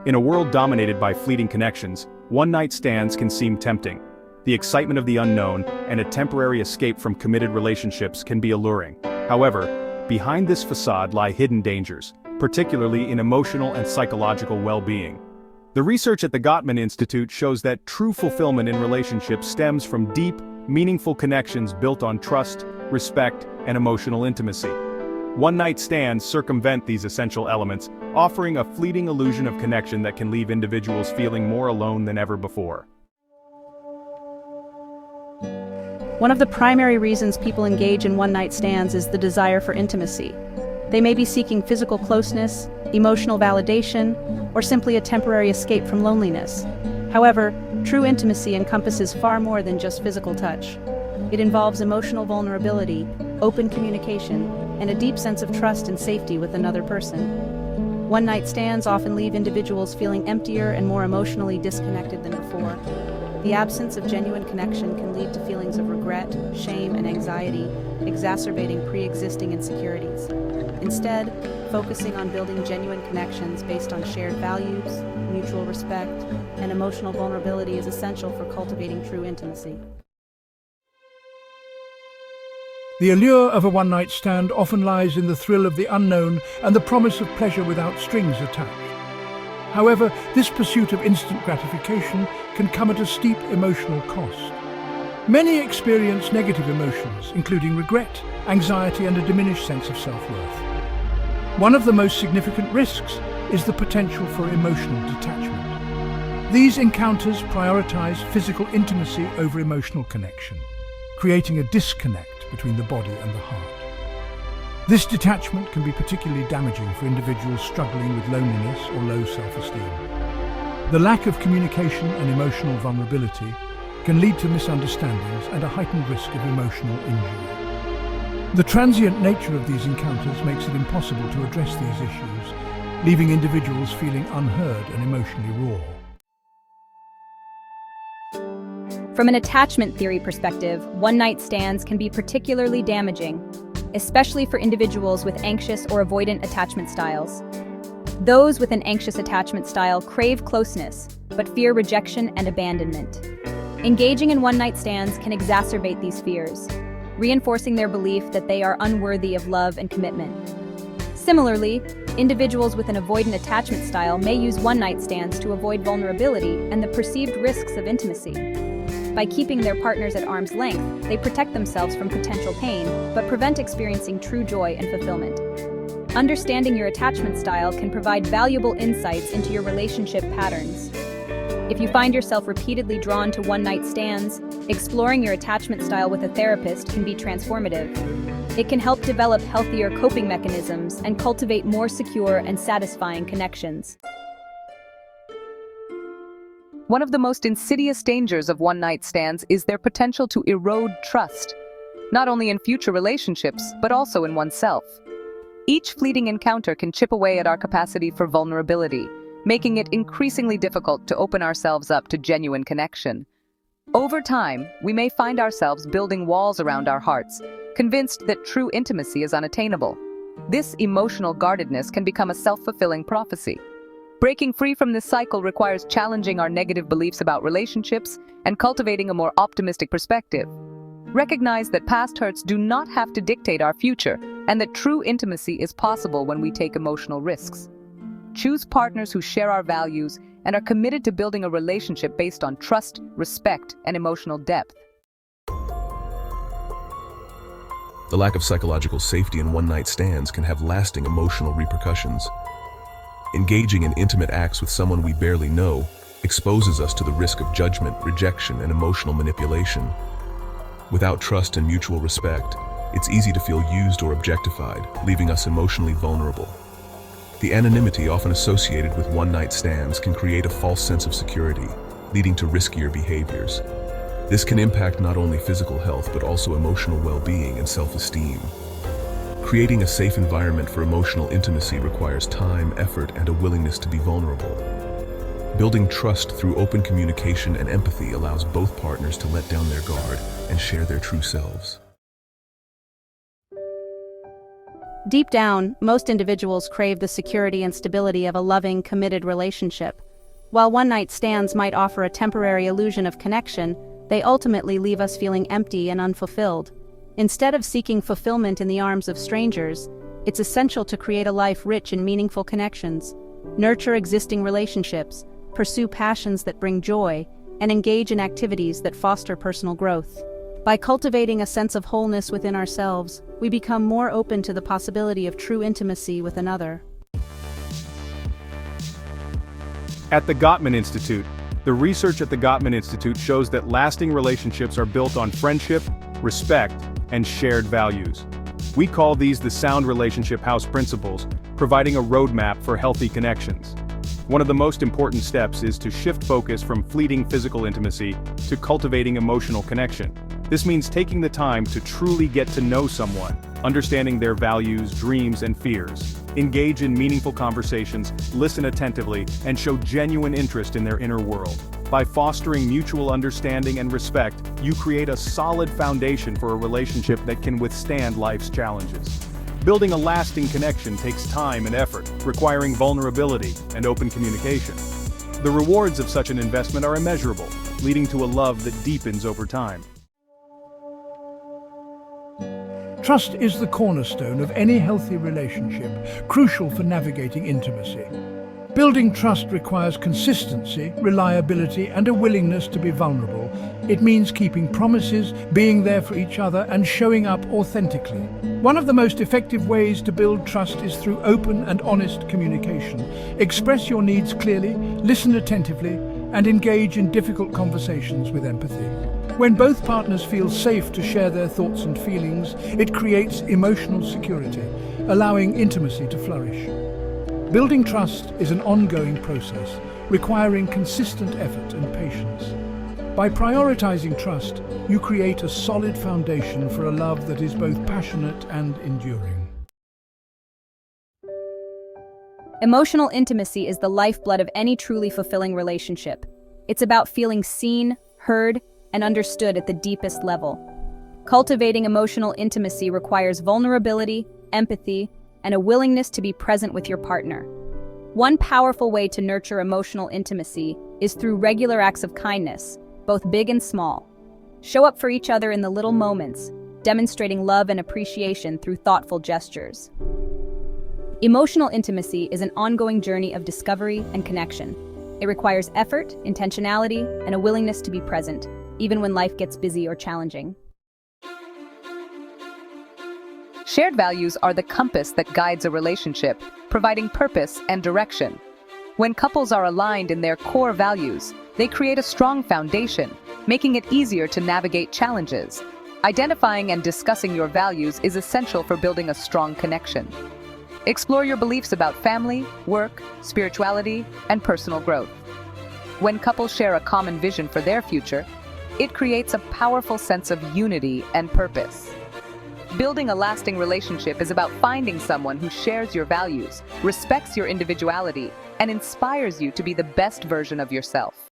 In a world dominated by fleeting connections, one-night stands can seem tempting. The excitement of the unknown and a temporary escape from committed relationships can be alluring. However, behind this facade lie hidden dangers, particularly in emotional and psychological well-being. The research at the Gottman Institute shows that true fulfillment in relationships stems from deep, meaningful connections built on trust, respect, and emotional intimacy. One-night stands circumvent these essential elements, offering a fleeting illusion of connection that can leave individuals feeling more alone than ever before. One of the primary reasons people engage in one-night stands is the desire for intimacy. They may be seeking physical closeness, emotional validation, or simply a temporary escape from loneliness. However, true intimacy encompasses far more than just physical touch. It involves emotional vulnerability, open communication, and a deep sense of trust and safety with another person. One-night stands often leave individuals feeling emptier and more emotionally disconnected than before. The absence of genuine connection can lead to feelings of regret, shame, and anxiety, exacerbating pre-existing insecurities. Instead, focusing on building genuine connections based on shared values, mutual respect, and emotional vulnerability is essential for cultivating true intimacy. The allure of a one-night stand often lies in the thrill of the unknown and the promise of pleasure without strings attached. However, this pursuit of instant gratification can come at a steep emotional cost. Many experience negative emotions, including regret, anxiety, and a diminished sense of self-worth. One of the most significant risks is the potential for emotional detachment. These encounters prioritize physical intimacy over emotional connection, creating a disconnect between the body and the heart. This detachment can be particularly damaging for individuals struggling with loneliness or low self-esteem. The lack of communication and emotional vulnerability can lead to misunderstandings and a heightened risk of emotional injury. The transient nature of these encounters makes it impossible to address these issues, leaving individuals feeling unheard and emotionally raw. From an attachment theory perspective, one-night stands can be particularly damaging, especially for individuals with anxious or avoidant attachment styles. Those with an anxious attachment style crave closeness, but fear rejection and abandonment. Engaging in one-night stands can exacerbate these fears, reinforcing their belief that they are unworthy of love and commitment. Similarly, individuals with an avoidant attachment style may use one-night stands to avoid vulnerability and the perceived risks of intimacy. By keeping their partners at arm's length, they protect themselves from potential pain, but prevent experiencing true joy and fulfillment. Understanding your attachment style can provide valuable insights into your relationship patterns. If you find yourself repeatedly drawn to one-night stands, exploring your attachment style with a therapist can be transformative. It can help develop healthier coping mechanisms and cultivate more secure and satisfying connections. One of the most insidious dangers of one-night stands is their potential to erode trust, not only in future relationships, but also in oneself. Each fleeting encounter can chip away at our capacity for vulnerability, making it increasingly difficult to open ourselves up to genuine connection. Over time, we may find ourselves building walls around our hearts, convinced that true intimacy is unattainable. This emotional guardedness can become a self-fulfilling prophecy. Breaking free from this cycle requires challenging our negative beliefs about relationships and cultivating a more optimistic perspective. Recognize that past hurts do not have to dictate our future, and that true intimacy is possible when we take emotional risks. Choose partners who share our values and are committed to building a relationship based on trust, respect, and emotional depth. The lack of psychological safety in one-night stands can have lasting emotional repercussions. Engaging in intimate acts with someone we barely know exposes us to the risk of judgment, rejection, and emotional manipulation. Without trust and mutual respect, it's easy to feel used or objectified, leaving us emotionally vulnerable. The anonymity often associated with one-night stands can create a false sense of security, leading to riskier behaviors. This can impact not only physical health but also emotional well-being and self-esteem. Creating a safe environment for emotional intimacy requires time, effort, and a willingness to be vulnerable. Building trust through open communication and empathy allows both partners to let down their guard and share their true selves. Deep down, most individuals crave the security and stability of a loving, committed relationship. While one-night stands might offer a temporary illusion of connection, they ultimately leave us feeling empty and unfulfilled. Instead of seeking fulfillment in the arms of strangers, it's essential to create a life rich in meaningful connections. Nurture existing relationships, pursue passions that bring joy, and engage in activities that foster personal growth. By cultivating a sense of wholeness within ourselves, we become more open to the possibility of true intimacy with another. At the Gottman Institute, the research at the Gottman Institute shows that lasting relationships are built on friendship, respect, and shared values. We call these the Sound Relationship House Principles, providing a roadmap for healthy connections. One of the most important steps is to shift focus from fleeting physical intimacy to cultivating emotional connection. This means taking the time to truly get to know someone, understanding their values, dreams, and fears. Engage in meaningful conversations, listen attentively, and show genuine interest in their inner world. By fostering mutual understanding and respect, you create a solid foundation for a relationship that can withstand life's challenges. Building a lasting connection takes time and effort, requiring vulnerability and open communication. The rewards of such an investment are immeasurable, leading to a love that deepens over time. Trust is the cornerstone of any healthy relationship, crucial for navigating intimacy. Building trust requires consistency, reliability, and a willingness to be vulnerable. It means keeping promises, being there for each other, and showing up authentically. One of the most effective ways to build trust is through open and honest communication. Express your needs clearly, listen attentively, and engage in difficult conversations with empathy. When both partners feel safe to share their thoughts and feelings, it creates emotional security, allowing intimacy to flourish. Building trust is an ongoing process, requiring consistent effort and patience. By prioritizing trust, you create a solid foundation for a love that is both passionate and enduring. Emotional intimacy is the lifeblood of any truly fulfilling relationship. It's about feeling seen, heard, and understood at the deepest level. Cultivating emotional intimacy requires vulnerability, empathy, and a willingness to be present with your partner. One powerful way to nurture emotional intimacy is through regular acts of kindness, both big and small. Show up for each other in the little moments, demonstrating love and appreciation through thoughtful gestures. Emotional intimacy is an ongoing journey of discovery and connection. It requires effort, intentionality, and a willingness to be present, even when life gets busy or challenging. Shared values are the compass that guides a relationship, providing purpose and direction. When couples are aligned in their core values, they create a strong foundation, making it easier to navigate challenges. Identifying and discussing your values is essential for building a strong connection. Explore your beliefs about family, work, spirituality, and personal growth. When couples share a common vision for their future, it creates a powerful sense of unity and purpose. Building a lasting relationship is about finding someone who shares your values, respects your individuality, and inspires you to be the best version of yourself.